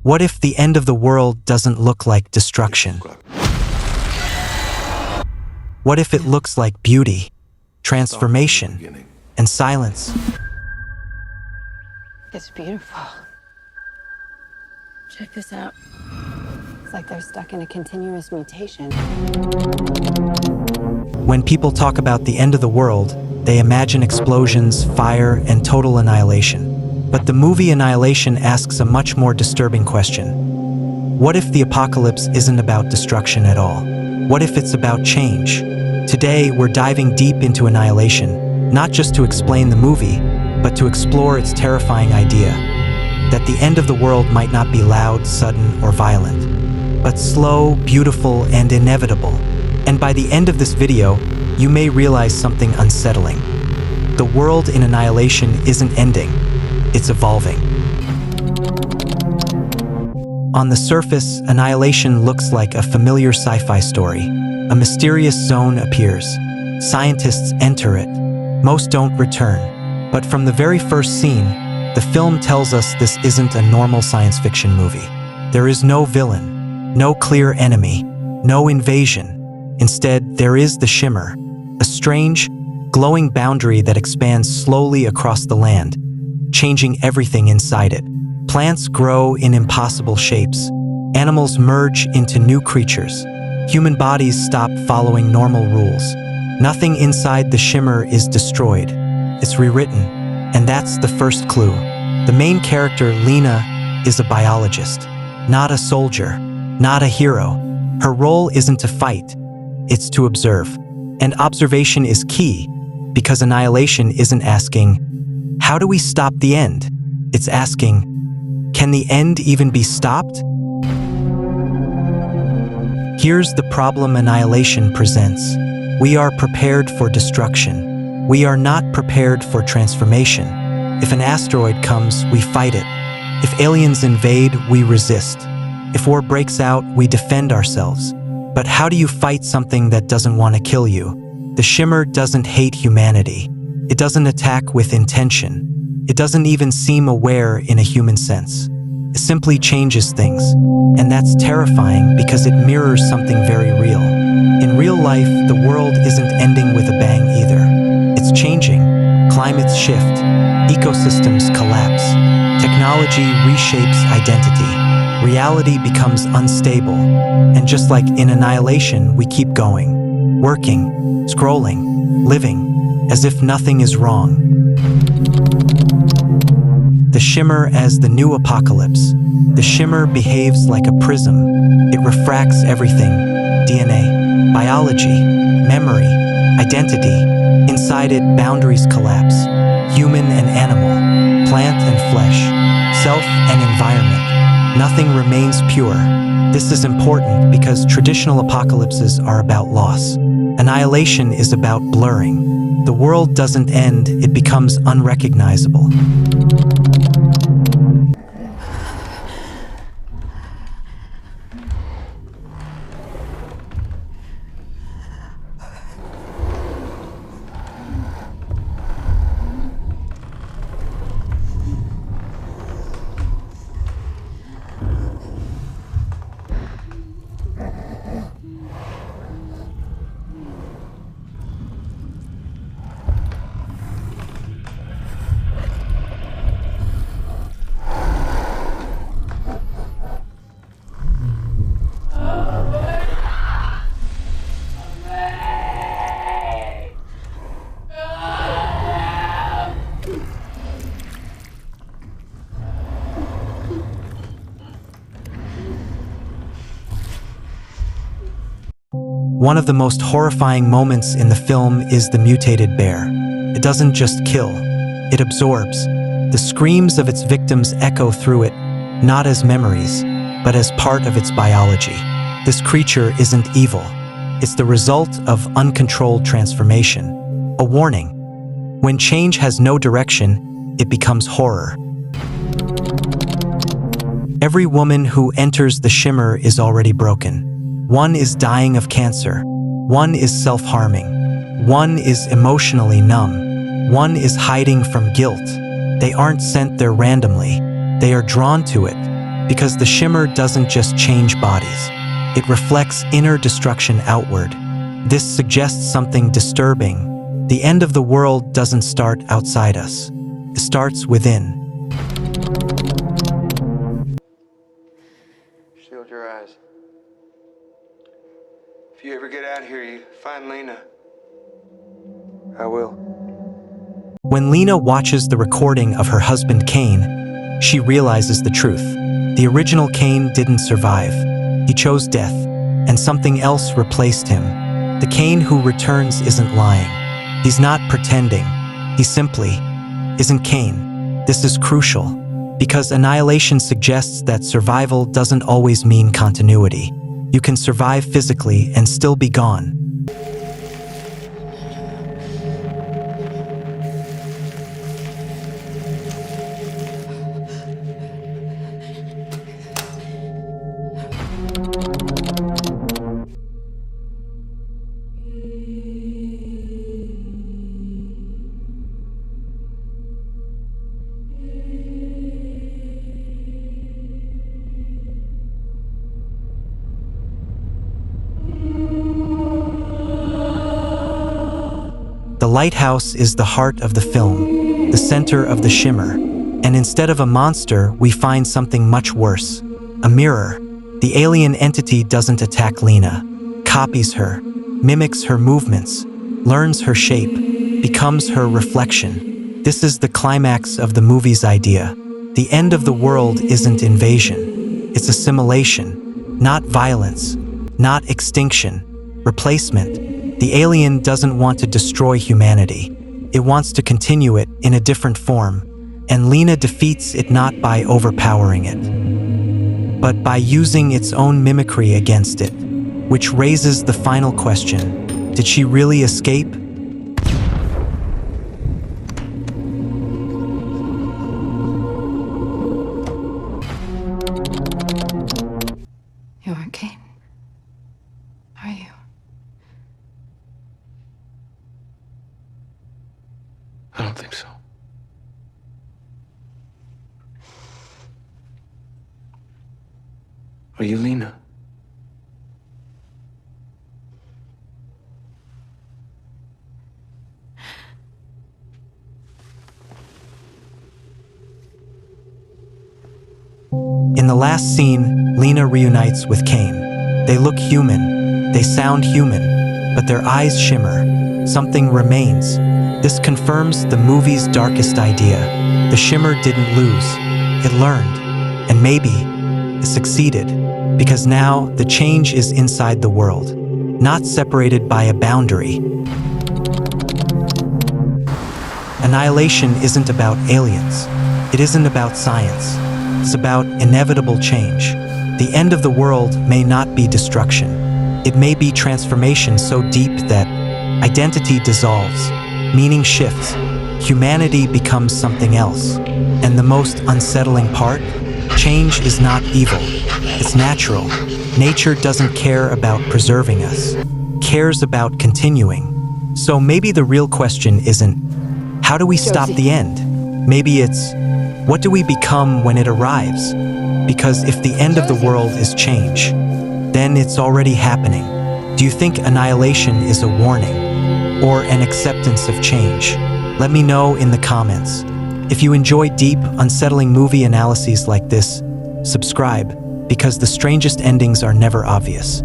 What if the end of the world doesn't look like destruction? What if it looks like beauty, transformation, and silence? It's beautiful. Check this out. It's like they're stuck in a continuous mutation. When people talk about the end of the world, they imagine explosions, fire, and total annihilation. But the movie Annihilation asks a much more disturbing question. What if the apocalypse isn't about destruction at all? What if it's about change? Today, we're diving deep into Annihilation, not just to explain the movie, but to explore its terrifying idea, that the end of the world might not be loud, sudden, or violent, but slow, beautiful, and inevitable. And by the end of this video, you may realize something unsettling. The world in Annihilation isn't ending, it's evolving. On the surface, Annihilation looks like a familiar sci-fi story. A mysterious zone appears. Scientists enter it. Most don't return. But from the very first scene, the film tells us this isn't a normal science fiction movie. There is no villain, no clear enemy, no invasion. Instead, there is the Shimmer, a strange, glowing boundary that expands slowly across the land, changing everything inside it. Plants grow in impossible shapes. Animals merge into new creatures. Human bodies stop following normal rules. Nothing inside the Shimmer is destroyed. It's rewritten. And that's the first clue. The main character, Lena, is a biologist, not a soldier, not a hero. Her role isn't to fight, it's to observe. And observation is key, because Annihilation isn't asking, how do we stop the end? It's asking, can the end even be stopped? Here's the problem Annihilation presents. We are prepared for destruction. We are not prepared for transformation. If an asteroid comes, we fight it. If aliens invade, we resist. If war breaks out, we defend ourselves. But how do you fight something that doesn't want to kill you? The Shimmer doesn't hate humanity. It doesn't attack with intention. It doesn't even seem aware in a human sense. It simply changes things. And that's terrifying because it mirrors something very real. In real life, the world isn't ending with a bang either. It's changing. Climates shift. Ecosystems collapse. Technology reshapes identity. Reality becomes unstable. And just like in Annihilation, we keep going. Working, scrolling, living, as if nothing is wrong. The Shimmer as the new apocalypse. The Shimmer behaves like a prism. It refracts everything: DNA, biology, memory, identity. Inside it, boundaries collapse. Human and animal, plant and flesh, self and environment. Nothing remains pure. This is important because traditional apocalypses are about loss. Annihilation is about blurring. The world doesn't end, it becomes unrecognizable. One of the most horrifying moments in the film is the mutated bear. It doesn't just kill, it absorbs. The screams of its victims echo through it, not as memories, but as part of its biology. This creature isn't evil. It's the result of uncontrolled transformation. A warning. When change has no direction, it becomes horror. Every woman who enters the Shimmer is already broken. One is dying of cancer. One is self-harming. One is emotionally numb. One is hiding from guilt. They aren't sent there randomly. They are drawn to it. because the Shimmer doesn't just change bodies. It reflects inner destruction outward. This suggests something disturbing. The end of the world doesn't start outside us. It starts within. Shield your eyes. If you ever get out here, you find Lena. I will. When Lena watches the recording of her husband Kane, she realizes the truth. The original Kane didn't survive. He chose death, and something else replaced him. The Kane who returns isn't lying. He's not pretending. He simply isn't Kane. This is crucial, because Annihilation suggests that survival doesn't always mean continuity. You can survive physically and still be gone. The lighthouse is the heart of the film, the center of the Shimmer, and instead of a monster, we find something much worse, a mirror. The alien entity doesn't attack Lena, copies her, mimics her movements, learns her shape, becomes her reflection. This is the climax of the movie's idea. The end of the world isn't invasion, it's assimilation, not violence, not extinction, replacement. The alien doesn't want to destroy humanity. It wants to continue it in a different form, and Lena defeats it not by overpowering it, but by using its own mimicry against it, which raises the final question: did she really escape? You aren't Kane, are you? I don't think so. Are you Lena? In the last scene, Lena reunites with Kane. They look human, they sound human, but their eyes shimmer. Something remains. This confirms the movie's darkest idea. The Shimmer didn't lose. It learned, and maybe it succeeded, because now the change is inside the world, not separated by a boundary. Annihilation isn't about aliens. It isn't about science. It's about inevitable change. The end of the world may not be destruction. It may be transformation so deep that identity dissolves, meaning shifts, humanity becomes something else. And the most unsettling part? Change is not evil. It's natural. Nature doesn't care about preserving us. It cares about continuing. So maybe the real question isn't, how do we stop the end? Maybe it's, what do we become when it arrives? Because if the end of the world is change, then it's already happening. Do you think Annihilation is a warning or an acceptance of change? Let me know in the comments. If you enjoy deep, unsettling movie analyses like this, subscribe, because the strangest endings are never obvious.